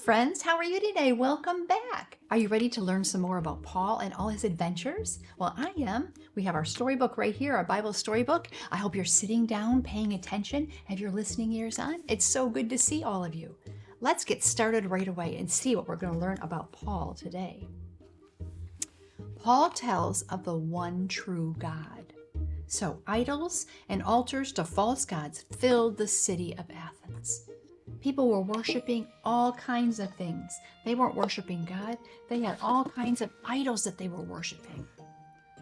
friends. How are you today? Welcome back. Are you ready to learn some more about Paul and all his adventures? Well, I am. We have our storybook right here, our Bible storybook. I hope you're sitting down, paying attention, have your listening ears on. It's so good to see all of you. Let's get started right away and see what we're going to learn about Paul today. Paul tells of the one true God. So idols and altars to false gods filled the city of Athens. People were worshiping all kinds of things. They weren't worshiping God. They had all kinds of idols that they were worshiping.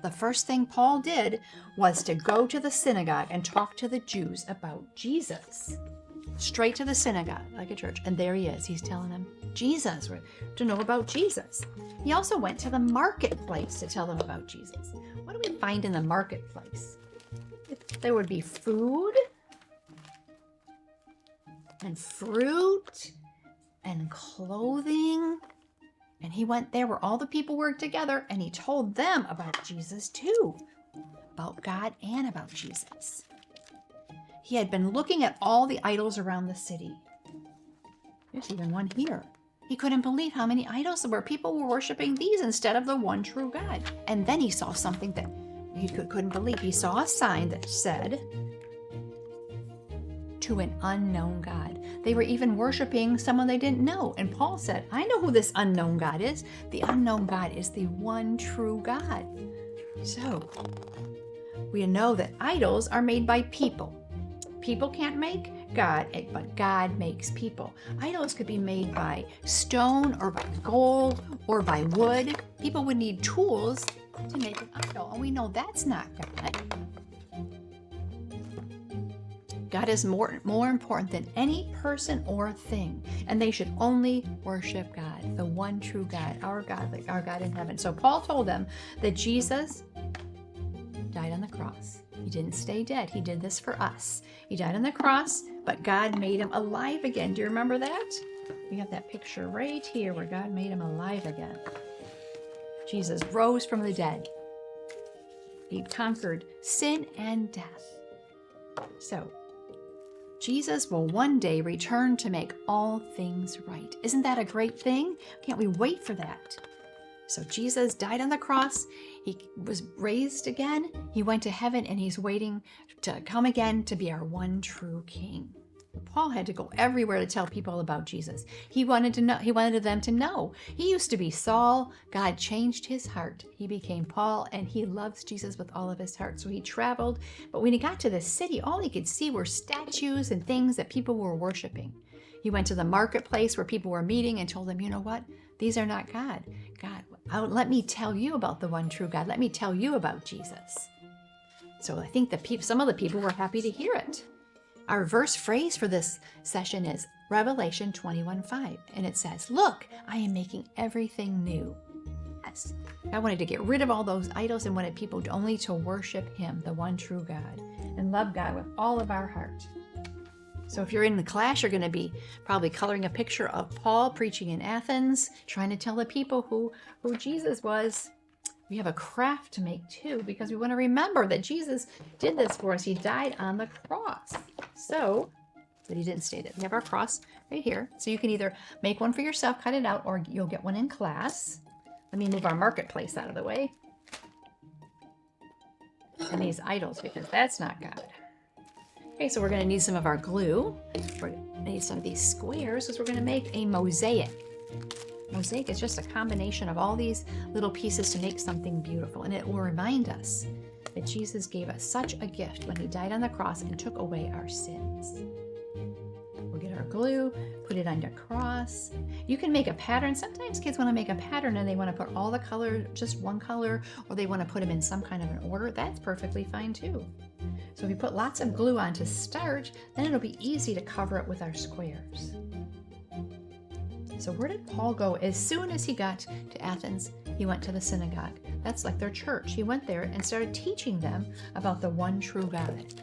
The first thing Paul did was to go to the synagogue and talk to the Jews about Jesus. Straight to the synagogue, like a church. And there he is. He's telling them Jesus, to know about Jesus. He also went to the marketplace to tell them about Jesus. What do we find in the marketplace? There would be food and fruit and clothing. And he went there where all the people were together and he told them about Jesus too, about God and about Jesus. He had been looking at all the idols around the city. There's even one here. He couldn't believe how many idols there were. People were worshiping these instead of the one true God. And then he saw something that he couldn't believe. He saw a sign that said, "To an unknown God." They were even worshiping someone they didn't know. And Paul said, I know who this unknown God is. The unknown God is the one true God. So, we know that idols are made by people. People can't make God, but God makes people. Idols could be made by stone or by gold or by wood. People would need tools to make an idol, and we know that's not God. God is more important than any person or thing, and they should only worship God, the one true God, our God in heaven. So Paul told them that Jesus died on the cross. He didn't stay dead. He did this for us. He died on the cross, but God made him alive again. Do you remember that? We have that picture right here where God made him alive again. Jesus rose from the dead. He conquered sin and death. So, Jesus will one day return to make all things right. Isn't that a great thing? Can't we wait for that? So Jesus died on the cross. He was raised again. He went to heaven and he's waiting to come again to be our one true King. Paul had to go everywhere to tell people about Jesus. He wanted them to know. He used to be Saul. God changed his heart. He became Paul and he loves Jesus with all of his heart. So he traveled, but when he got to the city, all he could see were statues and things that people were worshiping. He went to the marketplace where people were meeting and told them, you know what? These are not God. Let me tell you about the one true God. Let me tell you about Jesus. So I think some of the people were happy to hear it. Our verse phrase for this session is Revelation 21:5, and it says, "Look, I am making everything new." Yes, I wanted to get rid of all those idols and wanted people only to worship him, the one true God, and love God with all of our heart. So if you're in the class, you're going to be probably coloring a picture of Paul preaching in Athens, trying to tell the people who Jesus was. We have a craft to make too, because we want to remember that Jesus did this for us. He died on the cross. So, but he didn't stay dead. We have our cross right here. So you can either make one for yourself, cut it out, or you'll get one in class. Let me move our marketplace out of the way. And these idols, because that's not God. Okay, so we're going to need some of our glue. We're going to need some of these squares because we're going to make a mosaic. Mosaic is just a combination of all these little pieces to make something beautiful. And it will remind us that Jesus gave us such a gift when he died on the cross and took away our sins. We'll get our glue, put it on your cross. You can make a pattern. Sometimes kids want to make a pattern and they want to put all the colors, just one color, or they want to put them in some kind of an order. That's perfectly fine too. So if we put lots of glue on to start, then it'll be easy to cover it with our squares. So where did Paul go? As soon as he got to Athens, he went to the synagogue. That's like their church. He went there and started teaching them about the one true God.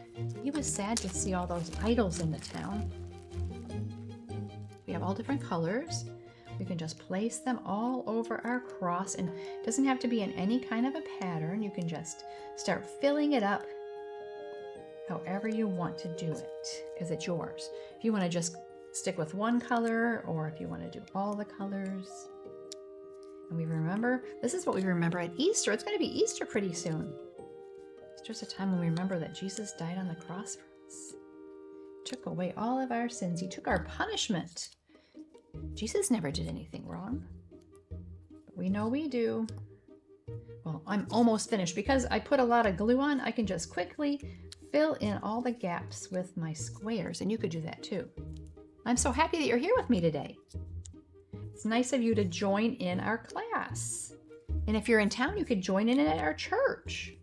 He was sad to see all those idols in the town. We have all different colors. We can just place them all over our cross, and it doesn't have to be in any kind of a pattern. You can just start filling it up however you want to do it, because it's yours. If you want to just stick with one color, or if you want to do all the colors. And we remember, this is what we remember at Easter. It's going to be Easter pretty soon. Easter's a time when we remember that Jesus died on the cross for us. Took away all of our sins. He took our punishment. Jesus never did anything wrong. But we know we do. Well, I'm almost finished. Because I put a lot of glue on, I can just quickly fill in all the gaps with my squares. And you could do that too. I'm so happy that you're here with me today. It's nice of you to join in our class. And if you're in town, you could join in at our church.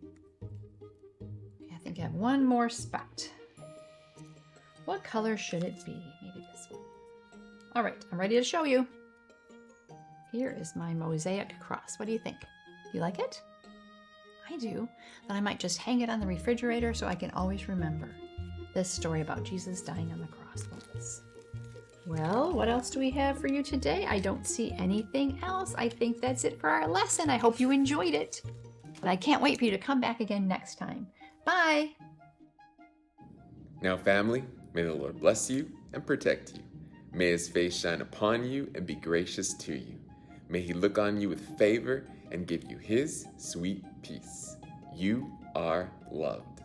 Okay, I think I have one more spot. What color should it be? Maybe this one. All right, I'm ready to show you. Here is my mosaic cross. What do you think? Do you like it? I do. Then I might just hang it on the refrigerator so I can always remember this story about Jesus dying on the cross for us. Well, what else do we have for you today? I don't see anything else. I think that's it for our lesson. I hope you enjoyed it. But I can't wait for you to come back again next time. Bye. Now, family, may the Lord bless you and protect you. May his face shine upon you and be gracious to you. May he look on you with favor and give you his sweet peace. You are loved.